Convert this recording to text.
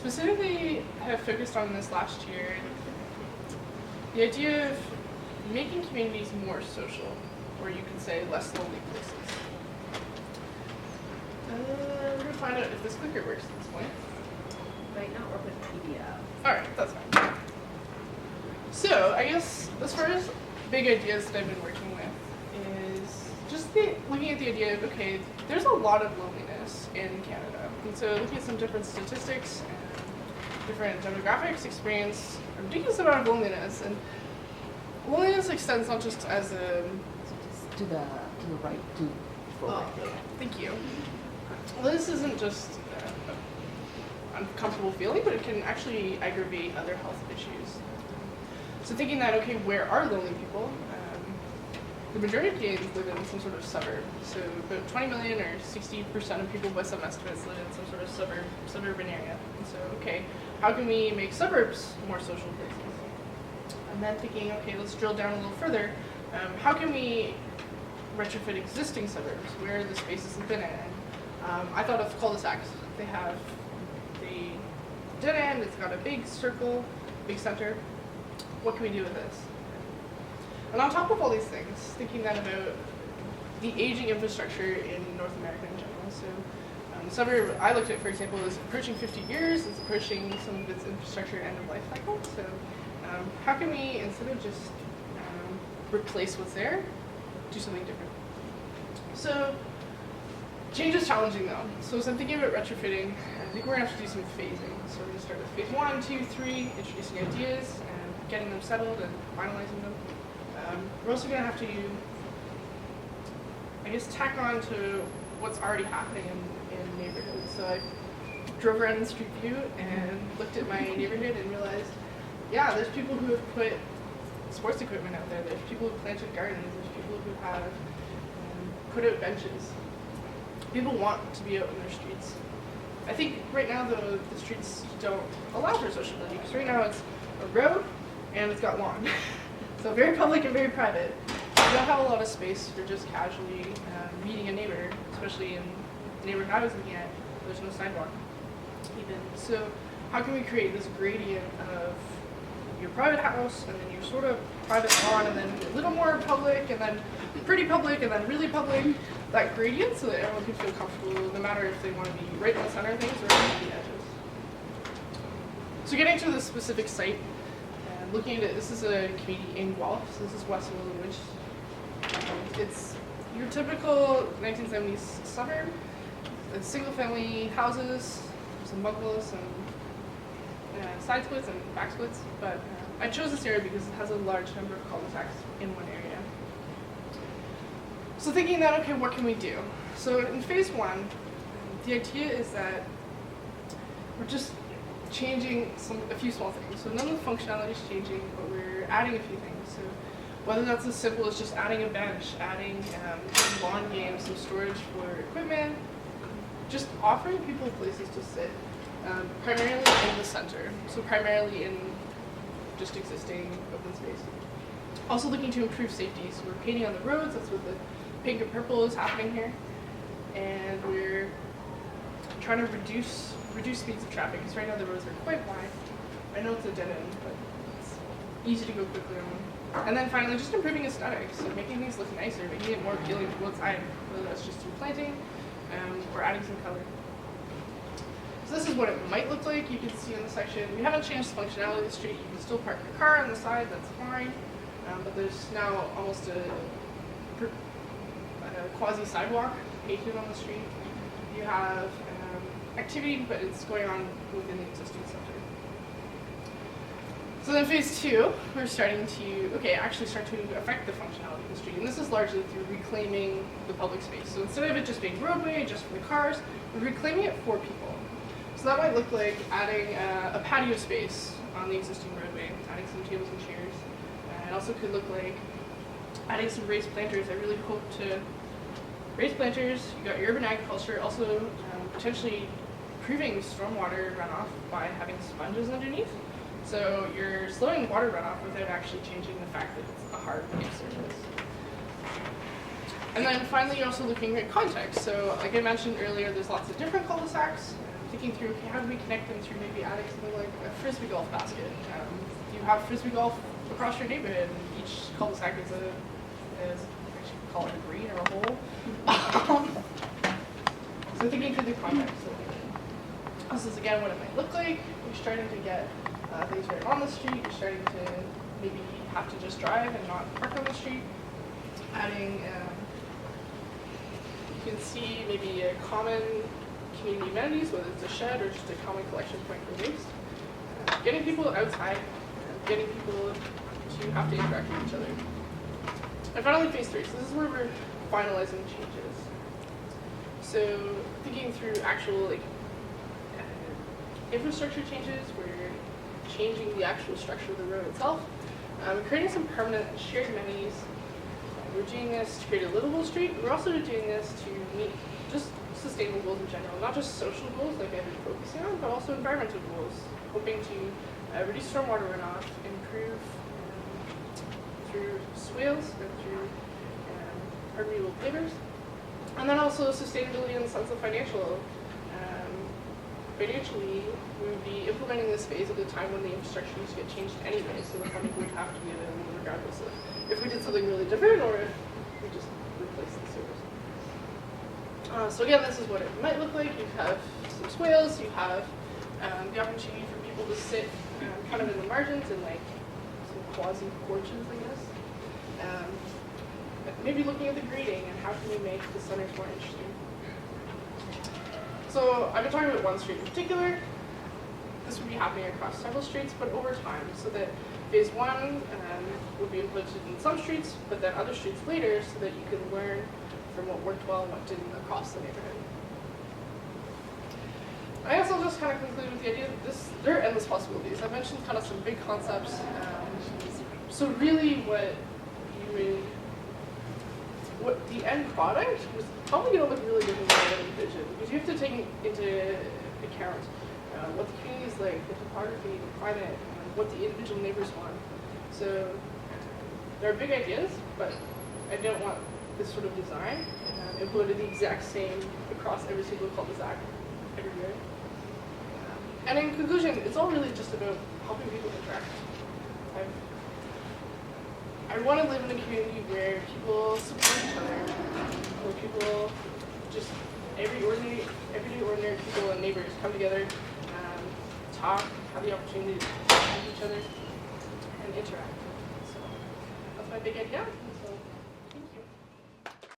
specifically have focused on this last year the idea of making communities more social, or you could say less lonely places. We're going to find out if this clicker works at this point. Might not work with PDF. Alright, that's fine. So, I guess as far as big ideas that I've been working with is just looking at the idea of, okay, there's a lot of loneliness in Canada. And so looking at some different statistics and different demographics experience a ridiculous amount of loneliness. And loneliness extends not just as a... To the right, forward. Oh, thank you. This isn't just an uncomfortable feeling, but it can actually aggravate other health issues. So thinking that, okay, where are lonely people? The majority of Canadians live in some sort of suburb. So about 20 million or 60% of people by some estimates live in some sort of suburban area. And so, okay, how can we make suburbs more social places? And then thinking, okay, let's drill down a little further. How can we retrofit existing suburbs? Where are the spaces within it? And I thought of cul-de-sacs. They have the dead end, it's got a big circle, big center. What can we do with this? And on top of all these things, thinking then about the aging infrastructure in North America in general. So the suburb I looked at, for example, is approaching 50 years. It's approaching some of its infrastructure end of life cycle. So how can we, instead of just replace what's there, do something different? So change is challenging though. So as I'm thinking about retrofitting, I think we're going to have to do some phasing. So we're going to start with phase 1, 2, 3, introducing ideas and getting them settled and finalizing them. We're also going to have to, I guess, tack on to what's already happening in neighborhoods. So I drove around in Street View and looked at my neighborhood and realized, yeah, there's people who have put sports equipment out there. There's people who planted gardens. There's people who have put out benches. People want to be out in their streets. I think right now the streets don't allow for sociability because right now it's a road and it's got lawn. So very public and very private. You don't have a lot of space for just casually meeting a neighbor, especially in the neighborhood I was looking at. There's no sidewalk even. So how can we create this gradient of your private house and then your sort of private lawn and then a little more public and then pretty public and then really public, that gradient, so that everyone can feel comfortable no matter if they want to be right in the center of things or right on the edges. So getting to the specific site, looking at it, this is a community in Guelph, so this is West Willowridge. It's your typical 1970s suburb. It's single-family houses, some bungalows, some side splits and back splits, but I chose this area because it has a large number of cul-de-sacs in one area. So thinking that, okay, what can we do? So in phase 1, the idea is that we're just changing a few small things. So none of the functionality is changing, but we're adding a few things. So whether that's as simple as just adding a bench, adding some lawn games, some storage for equipment, just offering people places to sit, primarily in the center. So primarily in just existing open space. Also looking to improve safety. So we're painting on the roads. That's what the pink and purple is happening here. And we're trying to reduce speeds of traffic, because right now the roads are quite wide. I know it's a dead end, but it's easy to go quickly on. And then finally, just improving aesthetics, so making things look nicer, making it more appealing to outside, whether that's just through planting or adding some color. So this is what it might look like. You can see in the section, we haven't changed the functionality of the street. You can still park your car on the side, that's fine. But there's now almost a quasi-sidewalk pavement on the street. You have activity, but it's going on within the existing center. So then phase 2, we're starting to, actually start to affect the functionality of the street. And this is largely through reclaiming the public space. So instead of it just being roadway, just for the cars, we're reclaiming it for people. So that might look like adding a patio space on the existing roadway, adding some tables and chairs. It also could look like adding some raised planters. I really hope to raise planters. You got your urban agriculture, also potentially improving stormwater runoff by having sponges underneath. So you're slowing water runoff without actually changing the fact that it's a hard paved surface. And then finally, you're also looking at context. So like I mentioned earlier, there's lots of different cul-de-sacs. thinking through, okay, how do we connect them through maybe adding something like a frisbee golf basket? You have frisbee golf across your neighborhood, and each cul-de-sac is actually call it a green or a hole. So thinking through the context. So this is again what it might look like. You're starting to get things right on the street. You're starting to maybe have to just drive and not park on the street. Adding, you can see maybe a common community amenities, whether it's a shed or just a common collection point for waste. Getting people outside, getting people to have to interact with each other. And finally, phase 3. So this is where we're finalizing changes. So thinking through actual infrastructure changes, we're changing the actual structure of the road itself. We're creating some permanent shared amenities. We're doing this to create a livable street. We're also doing this to meet just sustainable goals in general, not just social goals like I've been focusing on, but also environmental goals, hoping to reduce stormwater runoff, improve through swales and through permeable pavers, and then also sustainability in the sense of financially, we would be implementing this phase at a time when the infrastructure needs to get changed anyway, so the funding would have to be available regardless of if we did something really different or if we just replaced the sewers. So again, this is what it might look like. You have some swales, you have the opportunity for people to sit kind of in the margins and like some quasi porches, I guess. Maybe looking at the grading and how can we make the centers more interesting. So I've been talking about one street in particular. This would be happening across several streets, but over time, so that phase 1 would be implemented in some streets, but then other streets later, so that you can learn from what worked well and what didn't across the neighborhood. I guess I'll just kind of conclude with the idea that there are endless possibilities. I mentioned kind of some big concepts. So really what the end product was probably going to look really different than I envisioned, because you have to take into account what the community is like, the topography, the climate, what the individual neighbors want. So there are big ideas, but I don't want this sort of design implemented the exact same across every single cul-de-sac everywhere. And in conclusion, it's all really just about helping people interact. I want to live in a community where people support each other, where people just, everyday ordinary people and neighbors come together, talk, have the opportunity to talk to each other, and interact. So that's my big idea.